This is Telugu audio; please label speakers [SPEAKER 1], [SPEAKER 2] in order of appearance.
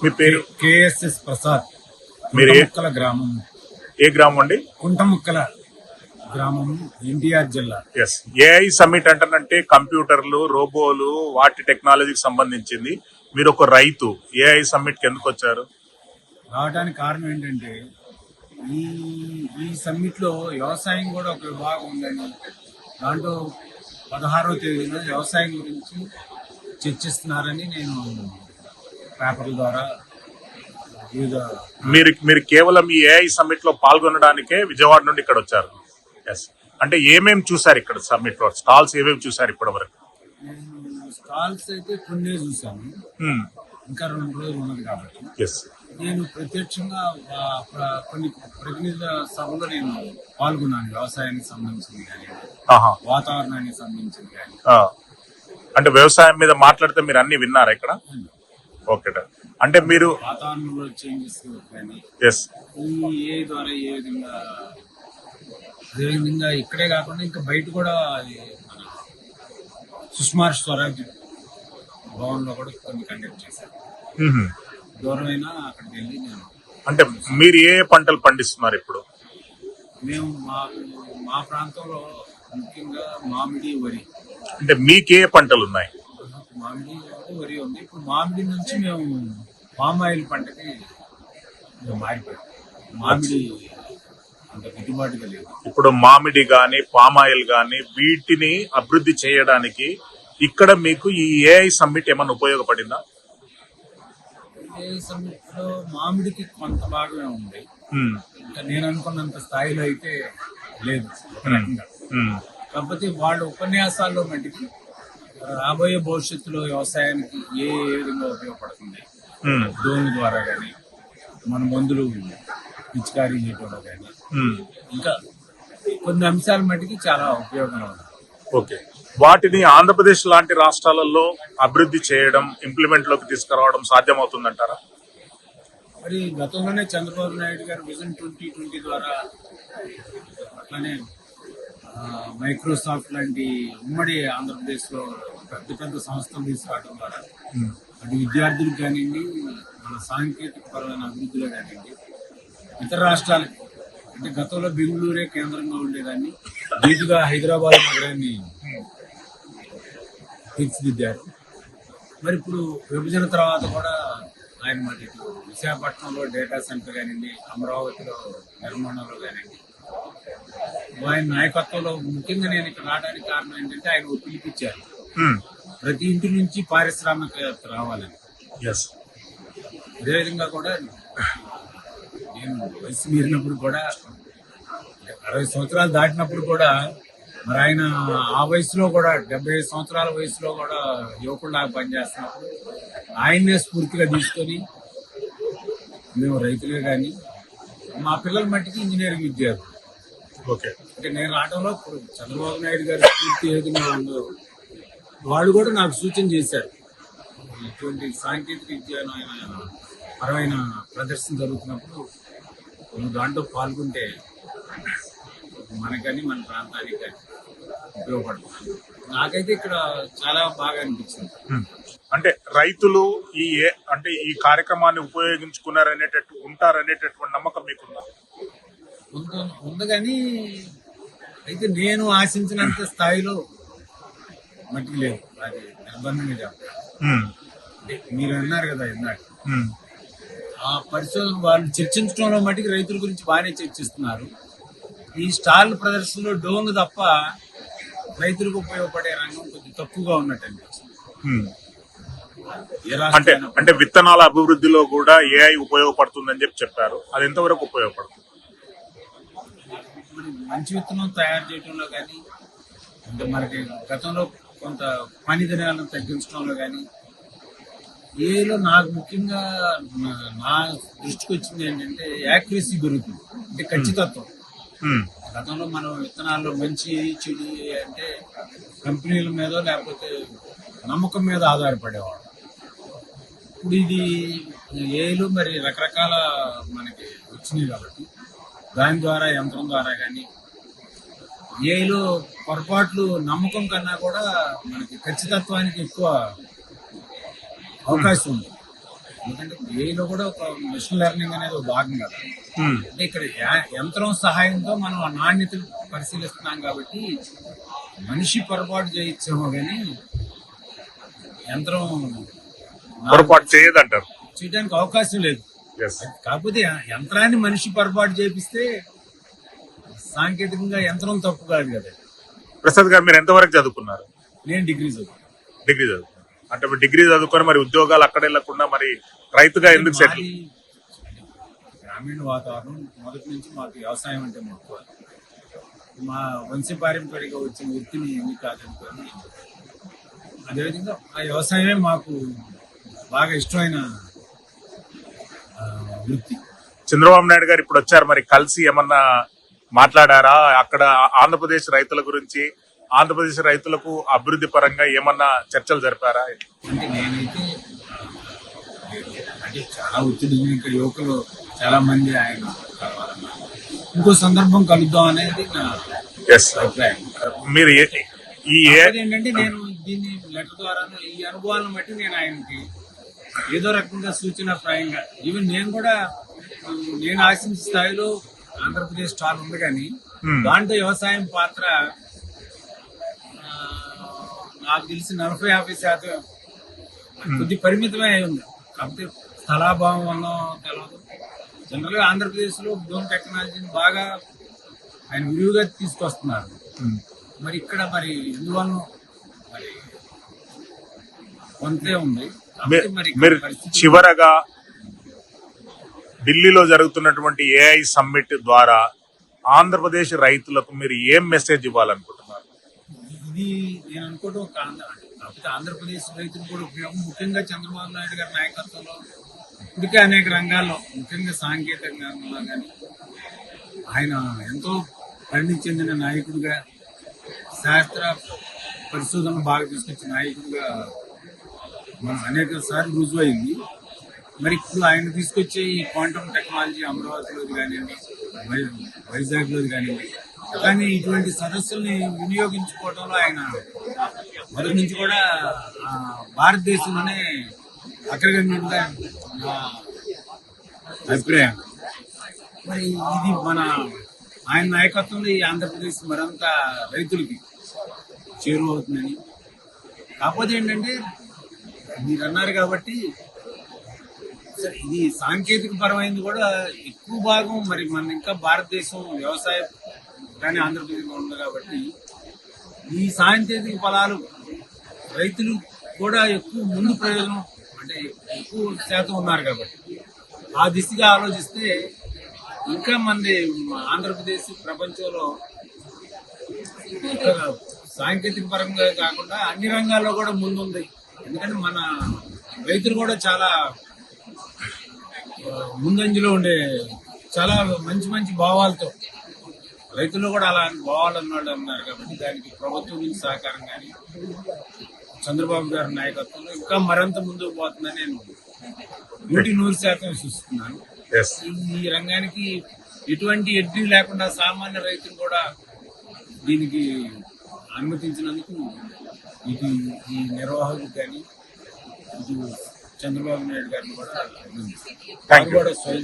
[SPEAKER 1] మీ పేరు?
[SPEAKER 2] కేఎస్ఎస్ ప్రసాద్.
[SPEAKER 1] మీరు
[SPEAKER 2] కుంటముక్కల గ్రామం.
[SPEAKER 1] ఏ గ్రామం అండి?
[SPEAKER 2] కుంటముక్కల గ్రామం, ఎన్టీఆర్ జిల్లా.
[SPEAKER 1] ఎస్. ఏఐ సమ్మిట్ అంటానంటే కంప్యూటర్లు, రోబోలు, వాటి టెక్నాలజీకి సంబంధించింది. మీరు ఒక రైతు, ఏఐ సమ్మిట్ కి ఎందుకు వచ్చారు?
[SPEAKER 2] రావడానికి కారణం ఏంటంటే ఈ ఈ సమ్మిట్ లో వ్యవసాయం కూడా ఒక విభాగం ఉందని, దాంట్లో 16వ తేదీన వ్యవసాయం గురించి చర్చిస్తున్నారని నేను పేపర్ల ద్వారా వివిధ.
[SPEAKER 1] మీరు కేవలం ఈ ఏఐ సమ్మిట్ లో పాల్గొనడానికే విజయవాడ నుండి ఇక్కడ వచ్చారు. ఎస్. అంటే ఏమేమి చూసారు ఇక్కడ సమ్మిట్ లో? స్టాల్స్ ఏమేమి చూసారు ఇప్పటి వరకు?
[SPEAKER 2] నేను స్టాల్స్ అయితే కొన్ని చూశాను, ఇంకా 2 రోజులు ఉన్నది కాబట్టి.
[SPEAKER 1] ఎస్.
[SPEAKER 2] నేను ప్రత్యక్షంగా కొన్ని ప్రతినిధుల సభలో నేను పాల్గొన్నాను. వ్యవసాయానికి సంబంధించింది కానీ, వాతావరణానికి సంబంధించింది కానీ.
[SPEAKER 1] అంటే వ్యవసాయం మీద మాట్లాడితే మీరు అన్ని విన్నారా ఇక్కడ? ఓకే. అంటే మీరు
[SPEAKER 2] వాతావరణంలో చేంజెస్ కానీ, ఈ ఏ ద్వారా ఏ విధంగా, అదేవిధంగా ఇక్కడే కాకుండా ఇంకా బయట కూడా మన సుష్మా స్వరాజ్ భవన్ లో కూడా కొన్ని కండక్ట్ చేశారు. దూరమైనా అక్కడికి వెళ్ళి నేను.
[SPEAKER 1] అంటే మీరు ఏ పంటలు పండిస్తున్నారు ఇప్పుడు?
[SPEAKER 2] మేము మా ప్రాంతంలో ముఖ్యంగా మామిడి, వరి.
[SPEAKER 1] అంటే మీకే పంటలు ఉన్నాయి?
[SPEAKER 2] మామిడి, వరి ఉంది. ఇప్పుడు మామిడి నుంచి మేము పామ్ ఆయిల్ పంటకి మారిపోయాం. మామిడి అంత గిట్టుబాటుగా లేదు.
[SPEAKER 1] ఇప్పుడు మామిడి గాని, పామ్ ఆయిల్ గాని, వీటిని అభివృద్ధి చేయడానికి ఇక్కడ మీకు ఈ ఏఐ సమ్మిట్ ఏమైనా ఉపయోగపడిందా?
[SPEAKER 2] ఏఐ సమ్మిట్ లో మామిడికి కొంత భాగమే ఉంది. ఇంకా నేను అనుకున్నంత స్థాయిలో అయితే లేదు ఒక రకంగా. కాకపోతే వాళ్ళ ఉపన్యాసాల్లో మటుకి రాబోయే భవిష్యత్తులో వ్యవసాయానికి ఏ విధంగా ఉపయోగపడుతుంది, డ్రోన్ ద్వారా కానీ, మన మందులు పిచికారీ చేయడంలో కానీ, ఇంకా కొన్ని అంశాల మటుకి చాలా ఉపయోగంగా ఉంది.
[SPEAKER 1] ఓకే. వాటిని ఆంధ్రప్రదేశ్ లాంటి రాష్ట్రాలలో అభివృద్ధి చేయడం, ఇంప్లిమెంట్ లోకి తీసుకురావడం సాధ్యమవుతుందంటారా?
[SPEAKER 2] మరి గతంలోనే చంద్రబాబు నాయుడు గారు విజన్ 2020 ద్వారా, అట్లానే మైక్రోసాఫ్ట్ లాంటి ఉమ్మడి ఆంధ్రప్రదేశ్ లో పెద్ద పెద్ద సంస్థలు తీసుకురావడం ద్వారా అటు విద్యార్థులకు కానివ్వండి, మన సాంకేతిక పరమైన అభివృద్ధిలో కానివ్వండి, ఇతర రాష్ట్రాలకి, అంటే గతంలో బెంగళూరే కేంద్రంగా ఉండేదాన్ని వీటిగా హైదరాబాద్ నగరాన్ని తీర్చిదిద్దారు. మరి ఇప్పుడు విభజన తర్వాత కూడా ఆయన మరి విశాఖపట్నంలో డేటా సెంటర్ కానివ్వండి, అమరావతిలో నిర్మాణంలో కానివ్వండి, ఆయన నాయకత్వంలో ముఖ్యంగా నేను ఇక్కడ రావడానికి కారణం ఏంటంటే ఆయన పిలిపించారు ప్రతి ఇంటి నుంచి పారిశ్రామికవేత్త రావాలని. అదేవిధంగా కూడా నేను వయసు మీరినప్పుడు కూడా, 60 సంవత్సరాలు దాటినప్పుడు కూడా, మరి ఆయన ఆ వయసులో కూడా 75 సంవత్సరాల వయసులో కూడా యువకుల్లాగా పనిచేస్తున్నప్పుడు ఆయన్నే స్ఫూర్తిగా తీసుకొని మేము రైతులే కానీ మా పిల్లల మట్టికి ఇంజనీరింగ్ విద్యార్థులు.
[SPEAKER 1] ఓకే.
[SPEAKER 2] అంటే నేను రావడంలో ఇప్పుడు చంద్రబాబు నాయుడు గారి స్ఫూర్తి ఏ విధంగా ఉందో వాళ్ళు కూడా నాకు సూచన చేశారు. ఇటువంటి సాంకేతిక విద్య పరమైన ప్రదర్శన జరుగుతున్నప్పుడు నువ్వు దాంట్లో పాల్గొంటే మనకని మన ప్రాంతానికి కానీ ఉపయోగపడుతుంది. నాకైతే ఇక్కడ చాలా బాగా అనిపించింది.
[SPEAKER 1] అంటే రైతులు ఈ కార్యక్రమాన్ని ఉంటారనేటటువంటి నమ్మకం మీకుందా?
[SPEAKER 2] ఉంది కానీ అయితే నేను ఆశించినంత స్థాయిలో మట్టికి లేదు. అది నిర్బంధంగా చెప్తాను. మీరు అన్నారు కదా ఇందాక, ఆ పరిశోధన వాళ్ళు చర్చించడంలో మట్టికి రైతుల గురించి బాగానే చర్చిస్తున్నారు. ఈ స్టాల్ ప్రదర్శనలో డోంగ్ తప్ప రైతులకు ఉపయోగపడే రంగం కొద్దిగా తక్కువగా ఉన్నట్టు అనిపిస్తుంది.
[SPEAKER 1] అంటే విత్తనాల అభివృద్ధిలో కూడా ఏఐ ఉపయోగపడుతుందని చెప్పారు. అది ఎంతవరకు ఉపయోగపడుతుంది?
[SPEAKER 2] మంచి విత్తనం తయారు చేయడంలో కానీ, అంటే మనకి గతంలో కొంత పని దినాలను తగ్గించడంలో కానీ, ఏలో నాకు ముఖ్యంగా నా దృష్టికి వచ్చింది ఏంటంటే యాక్యురసీ పెరుగుతుంది, అంటే ఖచ్చితత్వం. గతంలో మనం విత్తనాల్లో మంచి చెడు అంటే కంపెనీల మీద లేకపోతే నమ్మకం మీద ఆధారపడేవాడు. ఇప్పుడు ఇది ఏలు మరి రకరకాల మనకి వచ్చినాయి కాబట్టి దాని ద్వారా, యంత్రం ద్వారా కానీ, ఏలో పొరపాట్లు నమ్మకం కన్నా కూడా మనకి ఖచ్చితత్వానికి ఎక్కువ అవకాశం ఉంది. ఎందుకంటే ఏలో కూడా ఒక మెషిన్ లెర్నింగ్ అనేది ఒక భాగం కదా.
[SPEAKER 1] ఉమ్.
[SPEAKER 2] అంటే ఇక్కడ యంత్రం సహాయంతో మనం ఆ నాణ్యతను పరిశీలిస్తున్నాం కాబట్టి మనిషి పొరపాటు చేయొచ్చేమో కానీ యంత్రం
[SPEAKER 1] పొరపాటు చేయదంటారు.
[SPEAKER 2] చేయడానికి అవకాశం లేదు.
[SPEAKER 1] Yes.
[SPEAKER 2] కాకపోతే ఆ యంత్రాన్ని మనిషి పొరపాటు చేపిస్తే సాంకేతికంగా యంత్రం తప్పు కాదు కదా.
[SPEAKER 1] ప్రసాద్ గారు మీరు ఎంతవరకు చదువుకున్నారు?
[SPEAKER 2] నేను డిగ్రీ చదువు
[SPEAKER 1] డిగ్రీ చదువుకున్నారు. అంటే మీరు డిగ్రీ చదువుకొని మరి ఉద్యోగాలు అక్కడ వెళ్ళకుండా మరి రైతుగా ఎందుకు సెటిల్?
[SPEAKER 2] గ్రామీణ వాతావరణం మొదటి నుంచి మాకు వ్యవసాయం అంటే మక్కువ. మా వంశపారంపర్యంగా వచ్చిన వృత్తిని ఏమీ కాదనుకొని అదేవిధంగా ఆ వ్యవసాయమే మాకు బాగా ఇష్టమైన వృత్తి.
[SPEAKER 1] చంద్రబాబు నాయుడు గారు ఇప్పుడు వచ్చారు, మరి కలిసి ఏమన్నా మాట్లాడారా అక్కడ ఆంధ్రప్రదేశ్ రైతుల గురించి, ఆంధ్రప్రదేశ్ రైతులకు అభివృద్ధి పరంగా ఏమన్నా చర్చలు జరిపారా?
[SPEAKER 2] అంటే నేనైతే అంటే చాలా ఒత్తిడి ఇంకా యువకులు చాలా మంది ఆయన కలవాలన్నారు. ఇంకో సందర్భం కలుద్దాం అనేది నా అభిప్రాయం.
[SPEAKER 1] మీరు
[SPEAKER 2] ఏంటంటే నేను దీన్ని లెటర్ ద్వారా ఈ అనుభవాలను బట్టి నేను ఆయనకి ఏదో రకంగా సూచనాప్రాయంగా ఈవెన్ నేను ఆశించే స్థాయిలో ఆంధ్రప్రదేశ్ స్టాల్ ఉంది కానీ దాంట్లో వ్యవసాయం పాత్ర నాకు తెలిసి 40-50% కొద్ది పరిమితమే అయి ఉంది. కాకపోతే స్థలాభావం వల్ల తెలవదు. జనరల్ గా ఆంధ్రప్రదేశ్ లో డ్రోన్ టెక్నాలజీని బాగా ఆయన విరివిగా తీసుకొస్తున్నారు. మరి ఇక్కడ మరి ఎందువల్ల మరి కొంతే ఉంది.
[SPEAKER 1] మీరు చివరగా ఢిల్లీలో జరుగుతున్నటువంటి ఏఐ సమ్మిట్ ద్వారా ఆంధ్రప్రదేశ్ రైతులకు మీరు ఏం మెసేజ్ ఇవ్వాలనుకుంటున్నారు?
[SPEAKER 2] ఇది నేను అనుకోవడం కాకపోతే ఆంధ్రప్రదేశ్ రైతులు కూడా ముఖ్యంగా చంద్రబాబు నాయుడు గారి నాయకత్వంలో ఇప్పటికే అనేక రంగాల్లో ముఖ్యంగా సాంకేతిక రంగంలో కానీ ఆయన ఎంతో పరిణితి చెందిన నాయకుడిగా, శాస్త్ర పరిశోధనలు బాగా తీసుకొచ్చిన నాయకుడిగా మనం అనేక సార్లు రుజువైంది. మరి ఇప్పుడు ఆయన తీసుకొచ్చే ఈ క్వాంటమ్ టెక్నాలజీ అమరావతిలోది కానివ్వండి, వైజాగ్లోది కానివ్వండి, కానీ ఇటువంటి సదస్సుల్ని వినియోగించుకోవడంలో ఆయన మొదటి నుంచి కూడా భారతదేశంలోనే అగ్రగణ్యంగా నా అభిప్రాయం. మరి ఇది ఆయన నాయకత్వంలో ఈ ఆంధ్రప్రదేశ్ మరింత రైతులకి చేరువవుతుందని. కాకపోతే ఏంటంటే మీరు అన్నారు కాబట్టి ఇది సాంకేతిక పరమైనది కూడా ఎక్కువ భాగం మరి మన ఇంకా భారతదేశం వ్యవసాయం కానీ ఆంధ్రప్రదేశ్లో ఉంది కాబట్టి ఈ సాంకేతిక ఫలాలు రైతులు కూడా ఎక్కువ ముందు ప్రయోజనం అంటే ఎక్కువ శాతం ఉన్నారు కాబట్టి ఆ దిశగా ఆలోచిస్తే ఇంకా మంది ఆంధ్రప్రదేశ్ ప్రపంచంలో సాంకేతిక పరంగా కాకుండా అన్ని రంగాల్లో కూడా ముందుంది. ఎందుకంటే మన రైతులు కూడా చాలా ముందంజలో ఉండే చాలా మంచి మంచి భావాలతో రైతులు కూడా అలా భావాలు అన్నాడు అన్నారు కాబట్టి దానికి ప్రభుత్వం నుంచి సహకారం కానీ చంద్రబాబు గారి నాయకత్వంలో ఇంకా మరింత ముందుకు పోతుందని నేను 100% విశ్వసిస్తున్నాను. ఈ రంగానికి ఎటువంటి ఎడ్డీ లేకుండా సామాన్య రైతులు కూడా దీనికి అనుమతించినందుకు ఇది ఈ నిర్వాహకులు కానీ ఇది చంద్రబాబు నాయుడు గారిని కూడా